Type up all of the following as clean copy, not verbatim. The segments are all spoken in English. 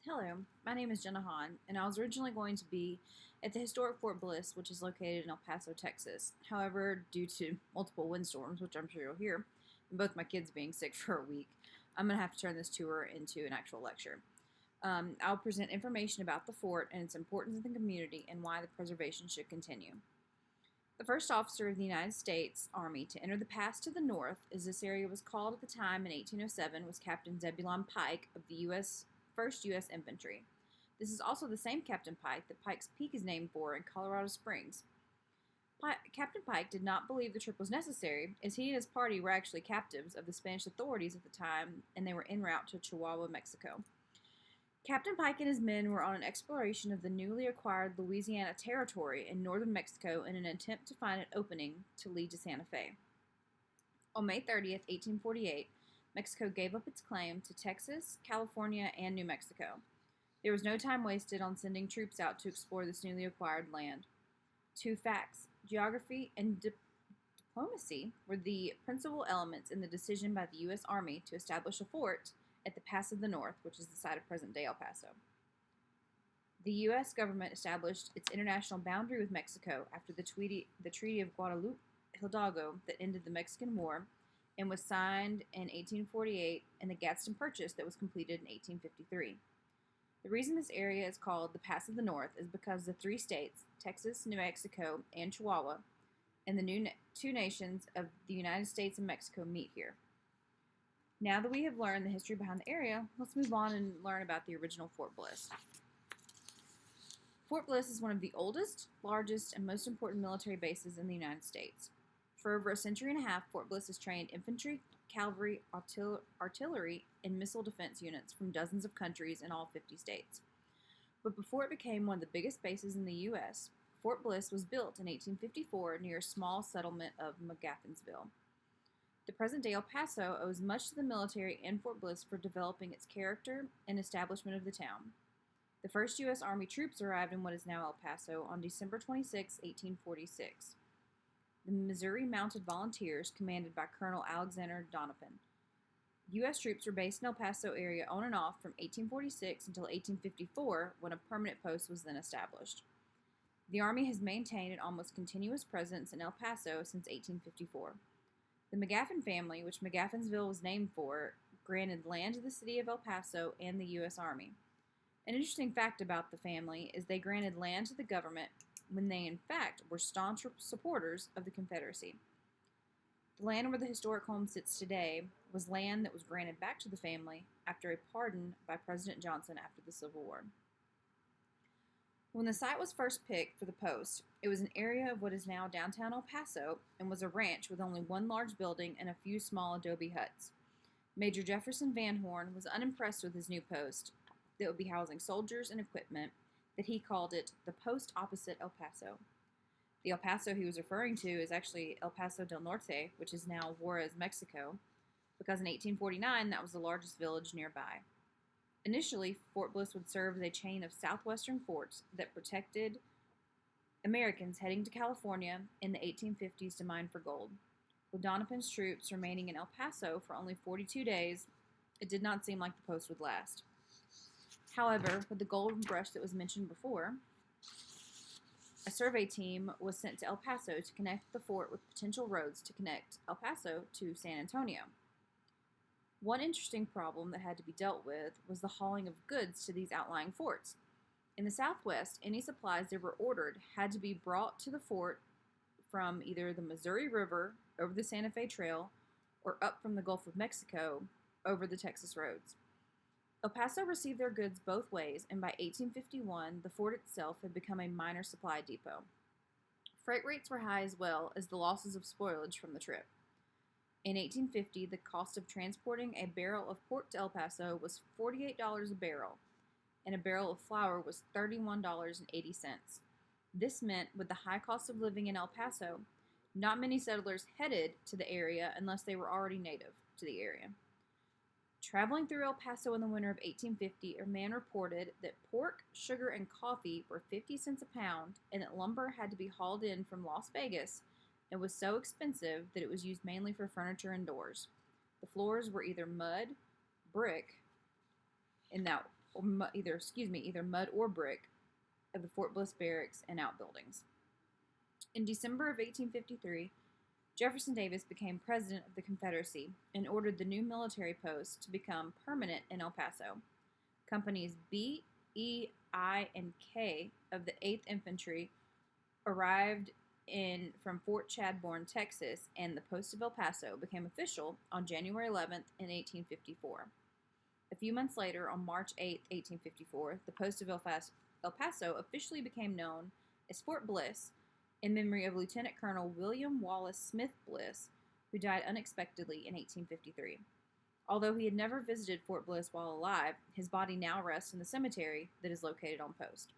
Hello, my name is Jenna Hahn, and I was originally going to be at the historic Fort Bliss, which is located in El Paso, Texas. However, due to multiple windstorms, which I'm sure you'll hear, and both my kids being sick for a week, I'm going to have to turn this tour into an actual lecture. I'll present information about the fort and its importance in the community and why the preservation should continue. The first officer of the United States Army to enter the pass to the north, as this area was called at the time in 1807, was Captain Zebulon Pike of the 1st U.S. Infantry. This is also the same Captain Pike that Pike's Peak is named for in Colorado Springs. Captain Pike did not believe the trip was necessary, as he and his party were actually captives of the Spanish authorities at the time, and they were en route to Chihuahua, Mexico. Captain Pike and his men were on an exploration of the newly acquired Louisiana Territory in northern Mexico in an attempt to find an opening to lead to Santa Fe. On May 30th, 1848, Mexico gave up its claim to Texas, California, and New Mexico. There was no time wasted on sending troops out to explore this newly acquired land. Two facts: geography and diplomacy were the principal elements in the decision by the U.S. Army to establish a fort at the Pass of the North, which is the site of present-day El Paso. The U.S. government established its international boundary with Mexico after the Treaty of Guadalupe Hidalgo that ended the Mexican War and was signed in 1848, and the Gadsden Purchase that was completed in 1853. The reason this area is called the Pass of the North is because the three states, Texas, New Mexico, and Chihuahua, and the two nations of the United States and Mexico meet here. Now that we have learned the history behind the area, let's move on and learn about the original Fort Bliss. Fort Bliss is one of the oldest, largest, and most important military bases in the United States. For over a century and a half, Fort Bliss has trained infantry, cavalry, artillery, and missile defense units from dozens of countries in all 50 states. But before it became one of the biggest bases in the U.S., Fort Bliss was built in 1854 near a small settlement of McGaffensville. The present-day El Paso owes much to the military and Fort Bliss for developing its character and establishment of the town. The first U.S. Army troops arrived in what is now El Paso on December 26, 1846. The Missouri Mounted Volunteers, commanded by Colonel Alexander Donovan. U.S. troops were based in El Paso area on and off from 1846 until 1854, when a permanent post was then established. The Army has maintained an almost continuous presence in El Paso since 1854. The McGaffin family, which McGaffensville was named for, granted land to the city of El Paso and the U.S. Army. An interesting fact about the family is they granted land to the government when they in fact were staunch supporters of the Confederacy. The land where the historic home sits today was land that was granted back to the family after a pardon by President Johnson after the Civil War. When the site was first picked for the post, it was an area of what is now downtown El Paso and was a ranch with only one large building and a few small adobe huts. Major Jefferson Van Horn was unimpressed with his new post that would be housing soldiers and equipment, that he called it the post opposite El Paso. The El Paso he was referring to is actually El Paso del Norte, which is now Juarez, Mexico, because in 1849 that was the largest village nearby. Initially, Fort Bliss would serve as a chain of southwestern forts that protected Americans heading to California in the 1850s to mine for gold. With Donovan's troops remaining in El Paso for only 42 days, it did not seem like the post would last. However, with the golden rush that was mentioned before, a survey team was sent to El Paso to connect the fort with potential roads to connect El Paso to San Antonio. One interesting problem that had to be dealt with was the hauling of goods to these outlying forts. In the Southwest, any supplies that were ordered had to be brought to the fort from either the Missouri River over the Santa Fe Trail or up from the Gulf of Mexico over the Texas roads. El Paso received their goods both ways, and by 1851, the fort itself had become a minor supply depot. Freight rates were high as well as the losses of spoilage from the trip. In 1850, the cost of transporting a barrel of pork to El Paso was $48 a barrel, and a barrel of flour was $31.80. This meant, with the high cost of living in El Paso, not many settlers headed to the area unless they were already native to the area. Traveling through El Paso in the winter of 1850, a man reported that pork, sugar, and coffee were 50 cents a pound, and that lumber had to be hauled in from Las Vegas and was so expensive that it was used mainly for furniture and doors. The floors were either mud, brick, and that or either mud or brick, of the Fort Bliss barracks and outbuildings. In December of 1853, Jefferson Davis became president of the Confederacy and ordered the new military post to become permanent in El Paso. Companies B, E, I, and K of the 8th Infantry arrived from Fort Chadbourne, Texas, and the post of El Paso became official on January 11th in 1854. A few months later, on March 8, 1854, the post of El Paso officially became known as Fort Bliss in memory of Lieutenant Colonel William Wallace Smith Bliss, who died unexpectedly in 1853. Although he had never visited Fort Bliss while alive, his body now rests in the cemetery that is located on post.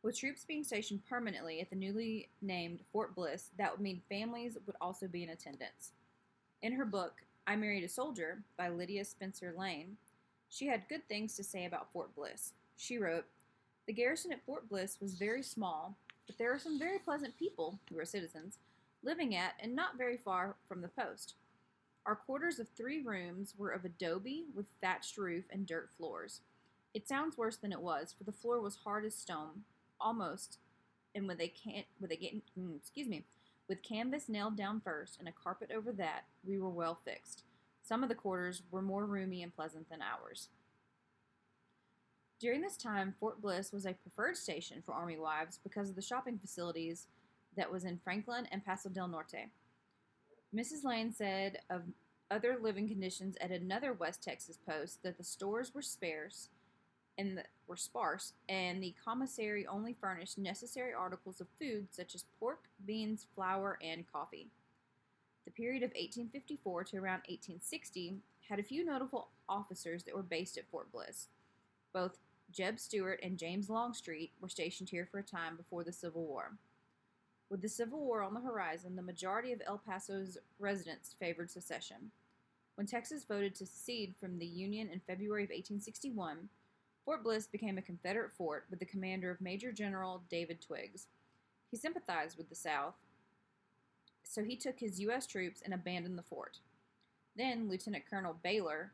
With troops being stationed permanently at the newly named Fort Bliss, that would mean families would also be in attendance. In her book, I Married a Soldier, by Lydia Spencer Lane, she had good things to say about Fort Bliss. She wrote, "The garrison at Fort Bliss was very small, but there were some very pleasant people, who were citizens, living at and not very far from the post. Our quarters of 3 rooms were of adobe with thatched roof and dirt floors. It sounds worse than it was, for the floor was hard as stone, almost, and with canvas nailed down first and a carpet over that, we were well fixed. Some of the quarters were more roomy and pleasant than ours." During this time, Fort Bliss was a preferred station for Army wives because of the shopping facilities that was in Franklin and Paso del Norte. Mrs. Lane said of other living conditions at another West Texas post that the stores were sparse, and the commissary only furnished necessary articles of food such as pork, beans, flour, and coffee. The period of 1854 to around 1860 had a few notable officers that were based at Fort Bliss. Both Jeb Stuart and James Longstreet were stationed here for a time before the Civil War. With the Civil War on the horizon, the majority of El Paso's residents favored secession. When Texas voted to secede from the Union in February of 1861, Fort Bliss became a Confederate fort with the commander of Major General David Twiggs. He sympathized with the South, so he took his U.S. troops and abandoned the fort. Then Lieutenant Colonel Baylor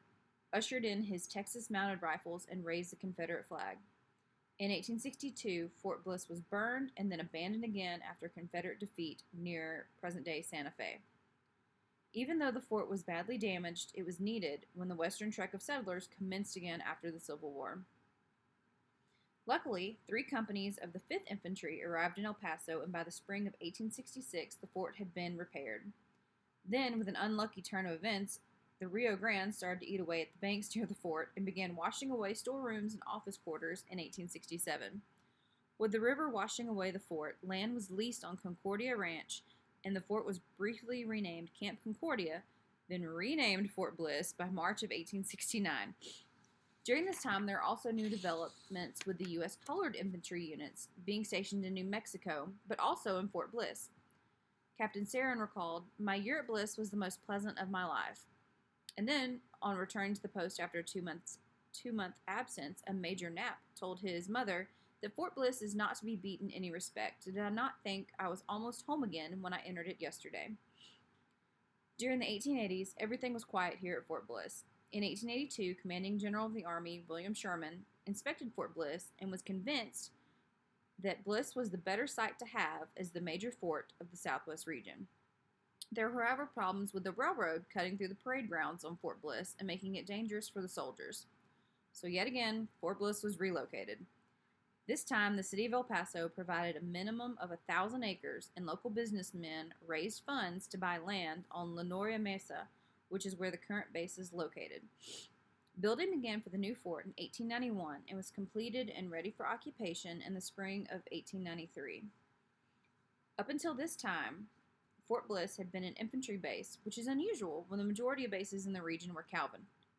ushered in his Texas Mounted Rifles and raised the Confederate flag. In 1862, Fort Bliss was burned and then abandoned again after Confederate defeat near present-day Santa Fe. Even though the fort was badly damaged, it was needed when the western trek of settlers commenced again after the Civil War. Luckily, 3 companies of the 5th Infantry arrived in El Paso, and by the spring of 1866, the fort had been repaired. Then, with an unlucky turn of events, the Rio Grande started to eat away at the banks near the fort and began washing away storerooms and office quarters in 1867. With the river washing away the fort, land was leased on Concordia Ranch, and the fort was briefly renamed Camp Concordia, then renamed Fort Bliss by March of 1869. During this time, there are also new developments with the U.S. Colored Infantry units being stationed in New Mexico, but also in Fort Bliss. Captain Sarin recalled, "My year at Bliss was the most pleasant of my life." And then, on returning to the post after a two-month absence, a Major Knapp told his mother that Fort Bliss is not to be beat in any respect. Did I not think I was almost home again when I entered it yesterday? During the 1880s, everything was quiet here at Fort Bliss. In 1882, Commanding General of the Army, William Sherman, inspected Fort Bliss and was convinced that Bliss was the better site to have as the major fort of the Southwest region. There were, however, problems with the railroad cutting through the parade grounds on Fort Bliss and making it dangerous for the soldiers. So yet again, Fort Bliss was relocated. This time, the city of El Paso provided a minimum of 1,000 acres, and local businessmen raised funds to buy land on La Noria Mesa, which is where the current base is located. Building began for the new fort in 1891 and was completed and ready for occupation in the spring of 1893. Up until this time, Fort Bliss had been an infantry base, which is unusual when the majority of bases in the region were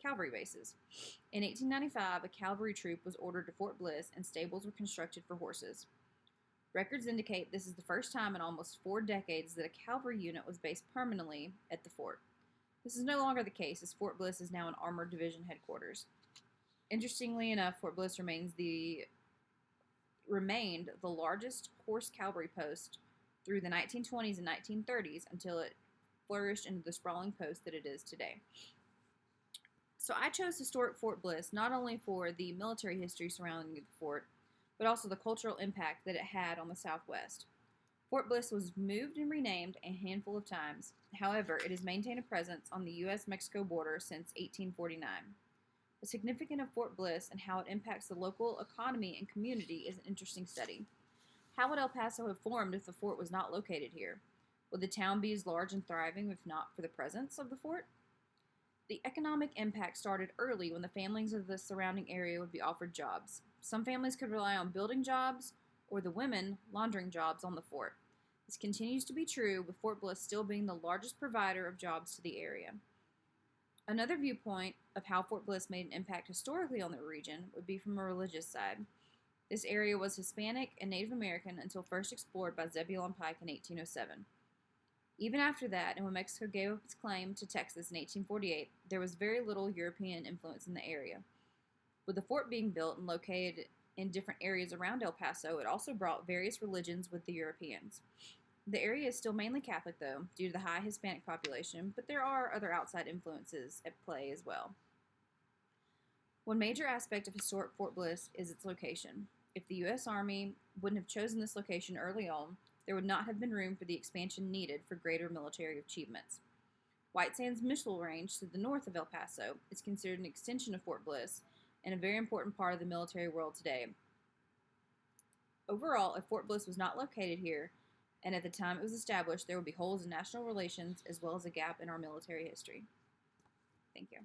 cavalry bases. In 1895, a cavalry troop was ordered to Fort Bliss and stables were constructed for horses. Records indicate this is the first time in almost 4 decades that a cavalry unit was based permanently at the fort. This is no longer the case, as Fort Bliss is now an armored division headquarters. Interestingly enough, Fort Bliss remained the largest horse cavalry post through the 1920s and 1930s until it flourished into the sprawling post that it is today. So I chose historic Fort Bliss not only for the military history surrounding the fort, but also the cultural impact that it had on the Southwest. Fort Bliss was moved and renamed a handful of times. However, it has maintained a presence on the U.S.-Mexico border since 1849. The significance of Fort Bliss and how it impacts the local economy and community is an interesting study. How would El Paso have formed if the fort was not located here? Would the town be as large and thriving if not for the presence of the fort? The economic impact started early when the families of the surrounding area would be offered jobs. Some families could rely on building jobs or the women laundering jobs on the fort. This continues to be true, with Fort Bliss still being the largest provider of jobs to the area. Another viewpoint of how Fort Bliss made an impact historically on the region would be from a religious side. This area was Hispanic and Native American until first explored by Zebulon Pike in 1807. Even after that, and when Mexico gave up its claim to Texas in 1848, there was very little European influence in the area. With the fort being built and located in different areas around El Paso, it also brought various religions with the Europeans. The area is still mainly Catholic, though, due to the high Hispanic population, but there are other outside influences at play as well. One major aspect of historic Fort Bliss is its location. If the U.S. Army wouldn't have chosen this location early on, there would not have been room for the expansion needed for greater military achievements. White Sands Missile Range to the north of El Paso is considered an extension of Fort Bliss and a very important part of the military world today. Overall, if Fort Bliss was not located here, and at the time it was established, there would be holes in national relations as well as a gap in our military history. Thank you.